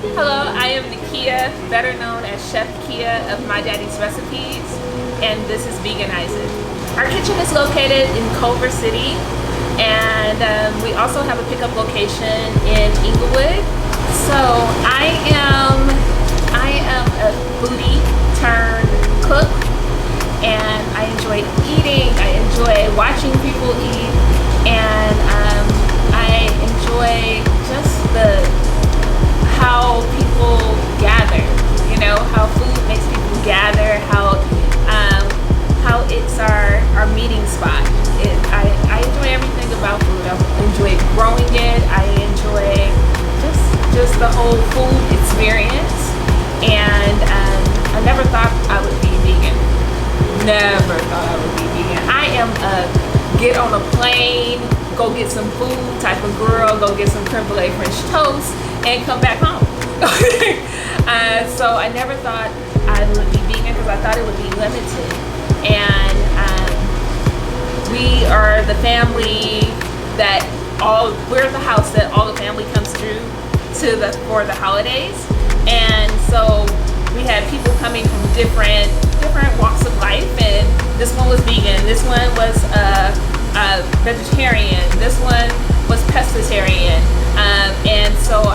Hello, I am Nakia, better known as Chef Kia of My Daddy's Recipes, and this is Veganize. Our kitchen is located in Culver City, and we also have a pickup location in Inglewood. So I am a foodie turned cook, and I enjoy eating. I enjoy watching people eat, and I enjoy just how people gather, how food makes people gather, how it's our meeting spot. I enjoy everything about food. I enjoy growing it. I enjoy just the whole food experience. And I never thought I would be vegan. Never thought I would be vegan. I am a get on a plane, go get some food type of girl, go get some creme brulee French toast, and come back home. So I never thought I would be vegan because I thought it would be limited. And we are the family that we're the house that all the family comes through for the holidays. And so we had people coming from different walks of life, and this one was vegan, this one was vegetarian, this one was pescatarian, and so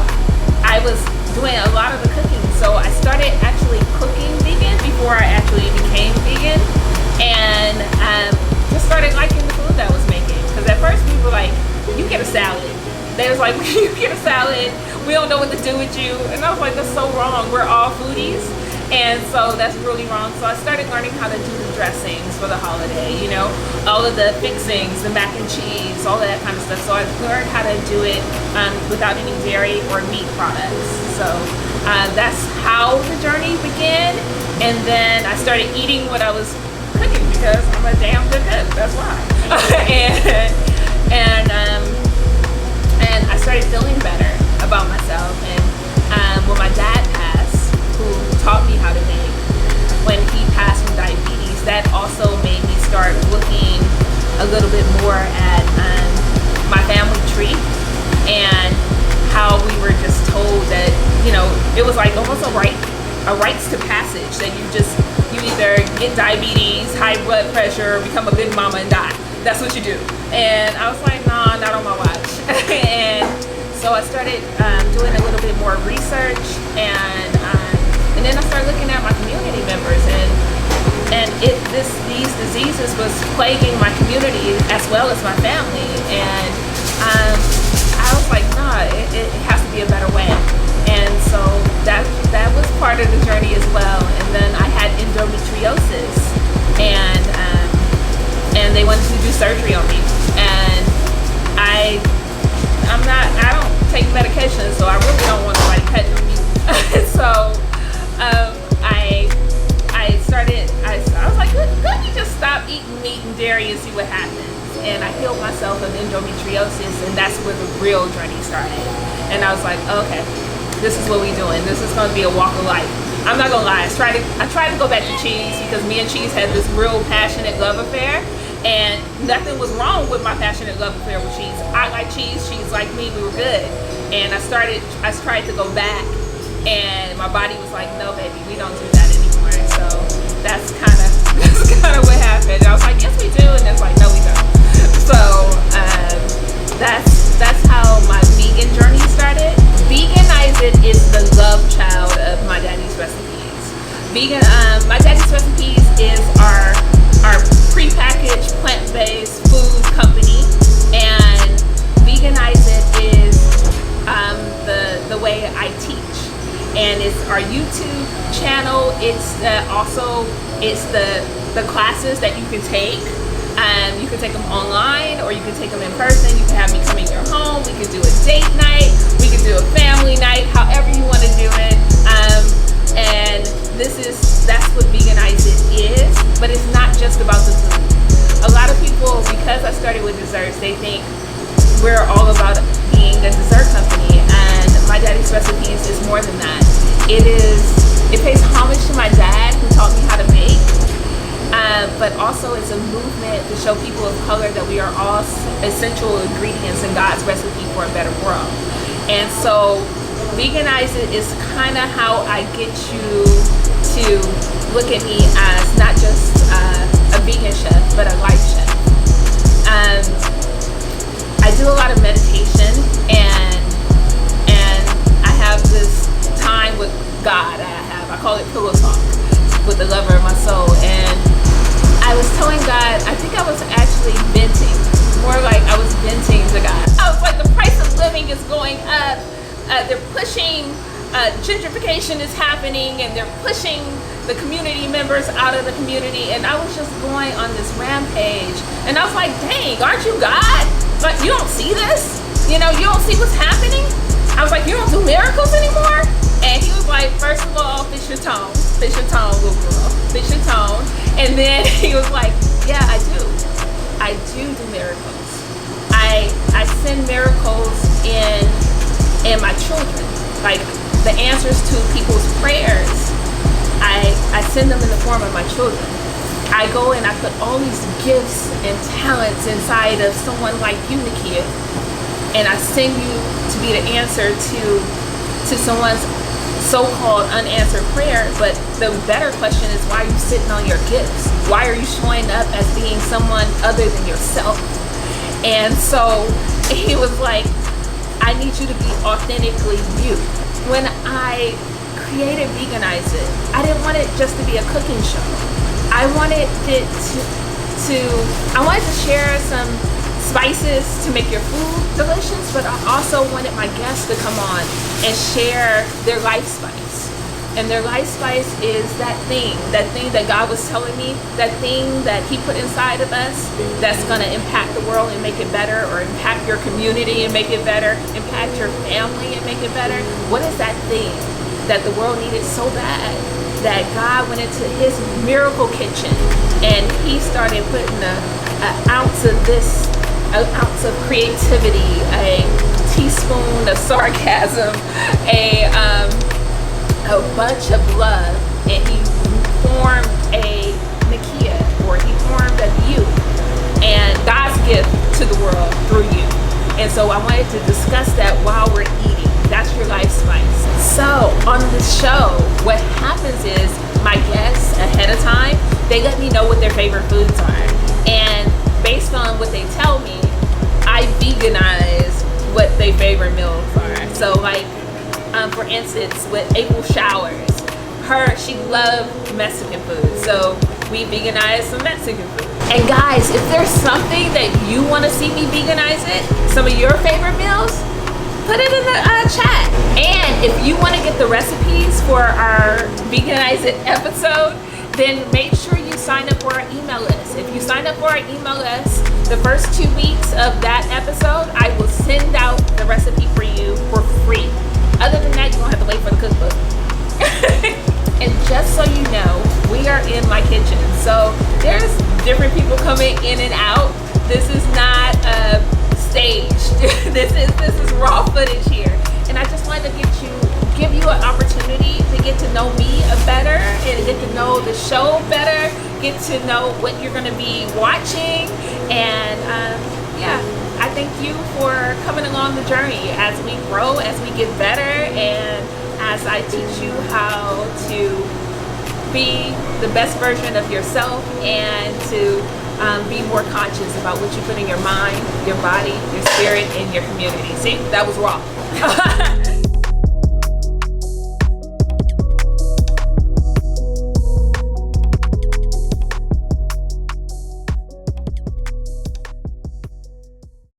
I was doing a lot of the cooking. So I started actually cooking vegan before I actually became vegan, and just started liking the food that I was making. Because at first we were like, you get a salad. They was like, you get a salad, we don't know what to do with you. And I was like, that's so wrong. We're all foodies. And so that's really wrong. So I started learning how to do the dressings for the holiday, all of the fixings, the mac and cheese, all of that kind of stuff. So I learned how to do it without any dairy or meat products. So that's how the journey began. And then I started eating what I was cooking because I'm a damn good cook. That's why. And I started feeling better about myself. And when my dad passed, who taught me how to make, when he passed from diabetes, that also made me start looking a little bit more at my family tree and how we were just told that, it was like almost a rites to passage, that you either get diabetes, high blood pressure, become a big mama and die. That's what you do. And I was like, nah, not on my watch. And so I started doing a little bit more research, and then I started looking at my community members, and these diseases was plaguing my community as well as my family. And I was like, nah, it has to be a better way. And so that was part of the journey as well. And then I had endometriosis, and they wanted to do surgery on me. And I don't take medication, so I really don't want nobody cutting on me. So I was like, let me just stop eating meat and dairy and see what happens. And I healed myself of endometriosis, and that's where the real journey started. And I was like, okay, this is what we're doing. This is going to be a walk of life. I'm not gonna lie, I tried to go back to cheese because me and cheese had this real passionate love affair, and nothing was wrong with my passionate love affair with cheese. I like cheese like me, we were good. And I tried to go back, and my body was like, no baby, we don't do that anymore. So that's kind of what happened. I was like, yes we do, and it's like, no we don't. So that's how my vegan journey started. Veganize It is the love child of My Daddy's Recipes. My Daddy's Recipes is our prepackaged plant-based food company, and Veganize It is the way I teach. And it's our YouTube channel. It's the classes that you can take. You can take them online, or you can take them in person. You can have me come in your home. We can do a date night. We can do a family night, however you want to do it. And that's what Veganize It is. But it's not just about the food. A lot of people, because I started with desserts, they think we're all about being a dessert company. And My Daddy's Recipes is more than that. It pays homage to my dad, who taught me how to make. But also it's a movement to show people of color that we are all essential ingredients in God's recipe for a better world. And so Veganize it is kind of how I get you to look at me as not just a vegan chef, but a life chef. I do a lot of meditation, and I have this time with God. I call it pillow talk with the lover of my soul. And I was telling God, I think I was actually venting, more like I was venting to God. I was like, the price of living is going up. They're pushing, gentrification is happening, and they're pushing the community members out of the community. And I was just going on this rampage. And I was like, dang, aren't you God? Like, you don't see this? You know, you don't see what's happening? I was like, you don't do miracles anymore? And he was like, first of all, fix your tone, little girl, fix your tone. And then he was like, yeah, I do miracles. I send miracles in my children, like the answers to people's prayers. I send them in the form of my children. I go and I put all these gifts and talents inside of someone like you, Nakia, and I send you to be the answer to someone's so-called unanswered prayer. But the better question is, why are you sitting on your gifts? Why are you showing up as being someone other than yourself? And so he was like, I need you to be authentically you. When I created Veganize It, I didn't want it just to be a cooking show. I wanted it I wanted to share some spices to make your food delicious, but I also wanted my guests to come on and share their life spice. And their life spice is that thing that God was telling me, that thing that he put inside of us that's gonna impact the world and make it better, or impact your community and make it better, impact your family and make it better. What is that thing that the world needed so bad that God went into his miracle kitchen and he started putting an ounce of this, an ounce of creativity, a teaspoon of sarcasm, a bunch of love, and he formed a Nakia, or he formed a you, and God's gift to the world through you. And so I wanted to discuss that while we're eating. That's your life spice. So on the show, what happens is my guests ahead of time, they let me know what their favorite foods are. And based on what they tell me, I veganize what their favorite meals are. So like, for instance, with April Showers, she loved Mexican food. So we veganized some Mexican food. And guys, if there's something that you want to see me veganize it, some of your favorite meals, put it in the chat. And if you want to get the recipes for our Veganize It episode, then make sure you sign up for our email list. If you sign up for our email list, the first 2 weeks of that episode, I will send out the recipe for you for free. Other than that, you're gonna have to wait for the cookbook. And just so you know, we are in my kitchen. So there's different people coming in and out. This is not staged. This is raw footage here. And I just wanted to give you an opportunity to get to know me better, and get to know the show better, get to know what you're gonna be watching. And yeah, I thank you for coming along the journey as we grow, as we get better, and as I teach you how to be the best version of yourself, and to be more conscious about what you put in your mind, your body, your spirit, and your community. See, that was raw.